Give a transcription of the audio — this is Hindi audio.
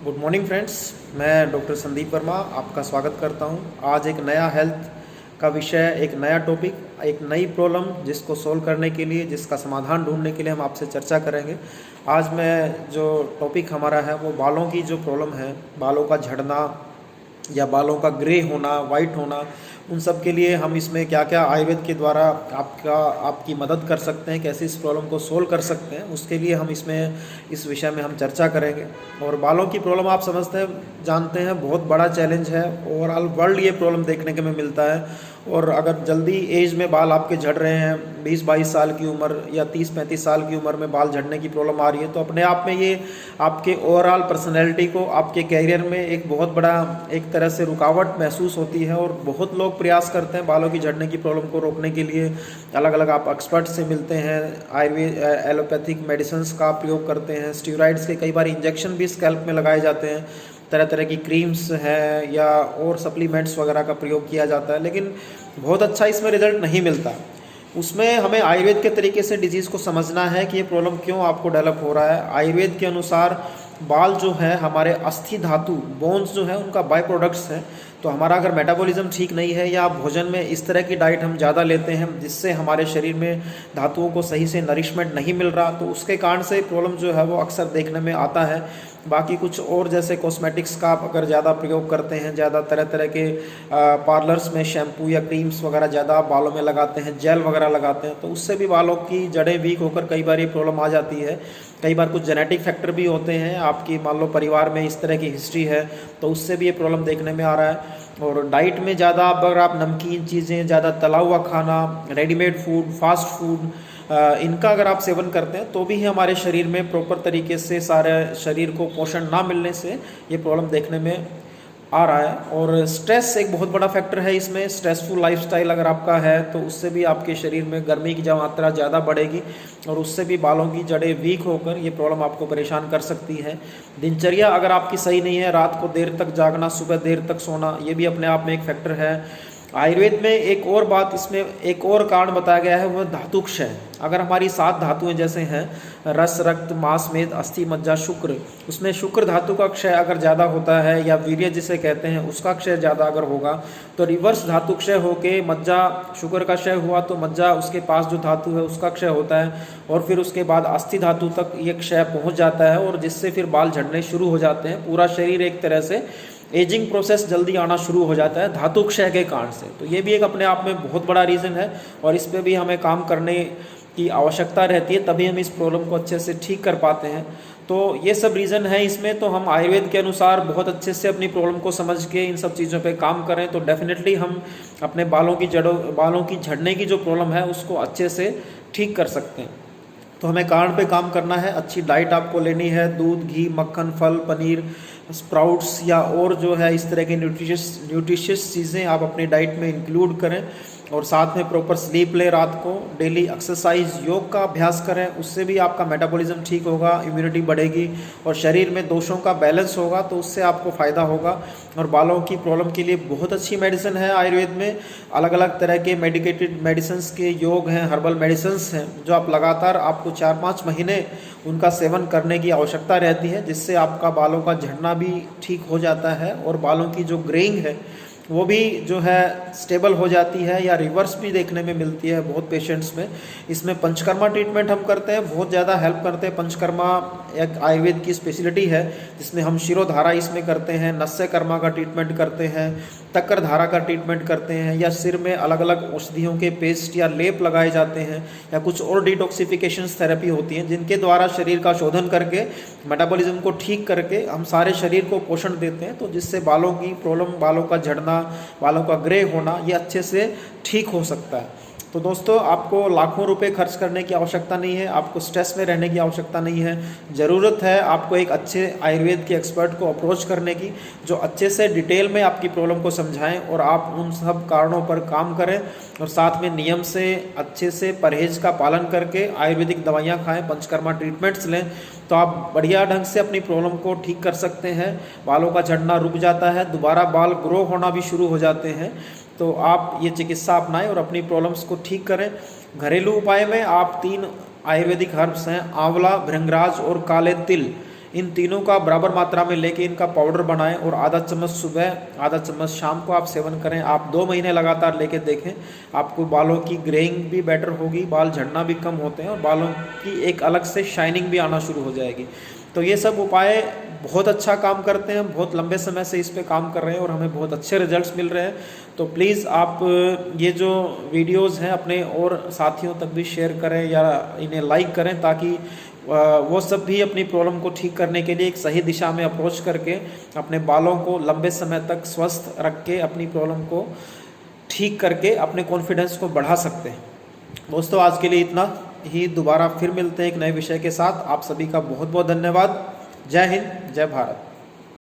Good morning friends. मैं डॉक्टर संदीप वर्मा आपका स्वागत करता हूं। आज एक नया हेल्थ का विषय, एक नया टॉपिक, एक नई प्रॉब्लम जिसको सोल्व करने के लिए, जिसका समाधान ढूंढने के लिए हम आपसे चर्चा करेंगे। आज मैं जो टॉपिक हमारा है वो बालों की जो प्रॉब्लम है, बालों का झड़ना या बालों का ग्रे होना, वाइट होना, उन सब के लिए हम इसमें क्या क्या आयुर्वेद के द्वारा आपकी मदद कर सकते हैं, कैसे इस प्रॉब्लम को सोल्व कर सकते हैं, उसके लिए हम इस विषय में हम चर्चा करेंगे। और बालों की प्रॉब्लम आप समझते हैं, जानते हैं, बहुत बड़ा चैलेंज है। ओवरऑल वर्ल्ड ये प्रॉब्लम देखने के में मिलता है। और अगर जल्दी एज में बाल आपके झड़ रहे हैं, 20-22 साल की उम्र या 30-35 साल की उम्र में बाल झड़ने की प्रॉब्लम आ रही है, तो अपने आप में ये आपके ओवरऑल पर्सनैलिटी को, आपके कैरियर में एक बहुत बड़ा एक तरह से रुकावट महसूस होती है। और बहुत लोग प्रयास करते हैं बालों की झड़ने की प्रॉब्लम को रोकने के लिए। अलग अलग आप एक्सपर्ट से मिलते हैं, आयुर्वेद एलोपैथिक मेडिसिन का प्रयोग करते हैं, स्टीरॉइड्स के कई बार इंजेक्शन भी स्कैल्प में लगाए जाते हैं, तरह तरह की क्रीम्स हैं या और सप्लीमेंट्स वगैरह का प्रयोग किया जाता है, लेकिन बहुत अच्छा इसमें रिजल्ट नहीं मिलता। उसमें हमें आयुर्वेद के तरीके से डिजीज़ को समझना है कि ये प्रॉब्लम क्यों आपको डेवलप हो रहा है। आयुर्वेद के अनुसार बाल जो है हमारे अस्थि धातु, बोन्स जो है, उनका बाय प्रोडक्ट्स हैं। तो हमारा अगर मेटाबॉलिज्म ठीक नहीं है या भोजन में इस तरह की डाइट हम ज़्यादा लेते हैं जिससे हमारे शरीर में धातुओं को सही से नरिशमेंट नहीं मिल रहा, तो उसके कारण से प्रॉब्लम जो है वो अक्सर देखने में आता है। बाकी कुछ और जैसे कॉस्मेटिक्स का आप अगर ज़्यादा प्रयोग करते हैं, ज़्यादा तरह तरह के पार्लर्स में शैम्पू या क्रीम्स वगैरह ज़्यादा आप बालों में लगाते हैं, जेल वगैरह लगाते हैं, तो उससे भी बालों की जड़ें वीक होकर कई बार ये प्रॉब्लम आ जाती है। कई बार कुछ जेनेटिक फैक्टर भी होते हैं, आपकी मान लो परिवार में इस तरह की हिस्ट्री है, तो उससे भी ये प्रॉब्लम देखने में आ रहा है। और डाइट में ज़्यादा अगर आप नमकीन चीज़ें, ज़्यादा तला हुआ खाना, रेडीमेड फूड, फास्ट फूड, इनका अगर आप सेवन करते हैं तो भी हमारे शरीर में प्रॉपर तरीके से सारे शरीर को पोषण ना मिलने से ये प्रॉब्लम देखने में आ रहा है। और स्ट्रेस एक बहुत बड़ा फैक्टर है इसमें। स्ट्रेसफुल लाइफस्टाइल अगर आपका है तो उससे भी आपके शरीर में गर्मी की मात्रा ज़्यादा बढ़ेगी और उससे भी बालों की जड़ें वीक होकर ये प्रॉब्लम आपको परेशान कर सकती है। दिनचर्या अगर आपकी सही नहीं है, रात को देर तक जागना, सुबह देर तक सोना, ये भी अपने आप में एक फैक्टर है। आयुर्वेद में एक और बात, इसमें एक और कारण बताया गया है, वह धातु क्षय। अगर हमारी 7 धातुएं जैसे हैं, रस, रक्त, मांस, मेद, अस्थि, मज्जा, शुक्र, उसमें शुक्र धातु का क्षय अगर ज़्यादा होता है या वीर्य जिसे कहते हैं उसका क्षय ज़्यादा अगर होगा, तो रिवर्स धातु क्षय होके मज्जा, शुक्र का क्षय हुआ तो मज्जा, उसके पास जो धातु है उसका क्षय होता है और फिर उसके बाद अस्थि धातु तक ये क्षय पहुँच जाता है और जिससे फिर बाल झड़ने शुरू हो जाते हैं। पूरा शरीर एक तरह से एजिंग प्रोसेस जल्दी आना शुरू हो जाता है धातु क्षय के कारण से। तो ये भी एक अपने आप में बहुत बड़ा रीज़न है और इस पे भी हमें काम करने की आवश्यकता रहती है, तभी हम इस प्रॉब्लम को अच्छे से ठीक कर पाते हैं। तो ये सब रीज़न है इसमें। तो हम आयुर्वेद के अनुसार बहुत अच्छे से अपनी प्रॉब्लम को समझ के इन सब चीज़ों पे काम करें तो डेफिनेटली हम अपने बालों की झड़ने की जो प्रॉब्लम है उसको अच्छे से ठीक कर सकते हैं। तो हमें कारण पे काम करना है। अच्छी डाइट आपको लेनी है, दूध, घी, मक्खन, फल, पनीर, स्प्राउट्स या और जो है इस तरह की न्यूट्रिशियस चीज़ें आप अपनी डाइट में इंक्लूड करें और साथ में प्रॉपर स्लीप लें, रात को डेली एक्सरसाइज, योग का अभ्यास करें, उससे भी आपका मेटाबॉलिज्म ठीक होगा, इम्यूनिटी बढ़ेगी और शरीर में दोषों का बैलेंस होगा, तो उससे आपको फ़ायदा होगा। और बालों की प्रॉब्लम के लिए बहुत अच्छी मेडिसिन है आयुर्वेद में। अलग अलग तरह के मेडिकेटेड मेडिसिन के योग हैं, हर्बल मेडिसिन हैं, जो आप लगातार आपको 4-5 महीने उनका सेवन करने की आवश्यकता रहती है, जिससे आपका बालों का झड़ना भी ठीक हो जाता है और बालों की जो ग्रेइंग है वो भी जो है स्टेबल हो जाती है या रिवर्स भी देखने में मिलती है बहुत पेशेंट्स में। इसमें पंचकर्मा ट्रीटमेंट हम करते हैं, बहुत ज़्यादा हेल्प करते हैं। पंचकर्मा एक आयुर्वेद की स्पेशलिटी है जिसमें हम शिरोधारा इसमें करते हैं, नस्य कर्मा का ट्रीटमेंट करते हैं, तक्कर धारा का ट्रीटमेंट करते हैं, या सिर में अलग अलग औषधियों के पेस्ट या लेप लगाए जाते हैं, या कुछ और डिटॉक्सिफिकेशन थेरेपी होती हैं जिनके द्वारा शरीर का शोधन करके मेटाबॉलिज्म को ठीक करके हम सारे शरीर को पोषण देते हैं, तो जिससे बालों की प्रॉब्लम, बालों का झड़ना, बालों का ग्रे होना, ये अच्छे से ठीक हो सकता है। तो दोस्तों, आपको लाखों रुपए खर्च करने की आवश्यकता नहीं है, आपको स्ट्रेस में रहने की आवश्यकता नहीं है। ज़रूरत है आपको एक अच्छे आयुर्वेद के एक्सपर्ट को अप्रोच करने की, जो अच्छे से डिटेल में आपकी प्रॉब्लम को समझाएं और आप उन सब कारणों पर काम करें और साथ में नियम से, अच्छे से परहेज का पालन करके आयुर्वेदिक दवाइयाँ खाएँ, पंचकर्मा ट्रीटमेंट्स लें, तो आप बढ़िया ढंग से अपनी प्रॉब्लम को ठीक कर सकते हैं। बालों का झड़ना रुक जाता है, दोबारा बाल ग्रो होना भी शुरू हो जाते हैं। तो आप ये चिकित्सा अपनाएं और अपनी प्रॉब्लम्स को ठीक करें। घरेलू उपाय में आप 3 आयुर्वेदिक हर्ब्स हैं, आंवला, भृंगराज और काले तिल, इन तीनों का बराबर मात्रा में लेके इनका पाउडर बनाएं और आधा चम्मच सुबह आधा चम्मच शाम को आप सेवन करें। आप 2 महीने लगातार लेके देखें, आपको बालों की ग्रेइंग भी बेटर होगी, बाल झड़ना भी कम होते हैं और बालों की एक अलग से शाइनिंग भी आना शुरू हो जाएगी। तो ये सब उपाय बहुत अच्छा काम करते हैं, बहुत लंबे समय से इस पे काम कर रहे हैं और हमें बहुत अच्छे रिजल्ट्स मिल रहे हैं। तो प्लीज़ आप ये जो वीडियोस हैं अपने और साथियों तक भी शेयर करें या इन्हें लाइक करें, ताकि वो सब भी अपनी प्रॉब्लम को ठीक करने के लिए एक सही दिशा में अप्रोच करके अपने बालों को लंबे समय तक स्वस्थ रख के अपनी प्रॉब्लम को ठीक करके अपने कॉन्फिडेंस को बढ़ा सकते हैं। दोस्तों, आज के लिए इतना ही, दोबारा फिर मिलते हैं एक नए विषय के साथ। आप सभी का बहुत बहुत धन्यवाद। जय हिंद, जय भारत।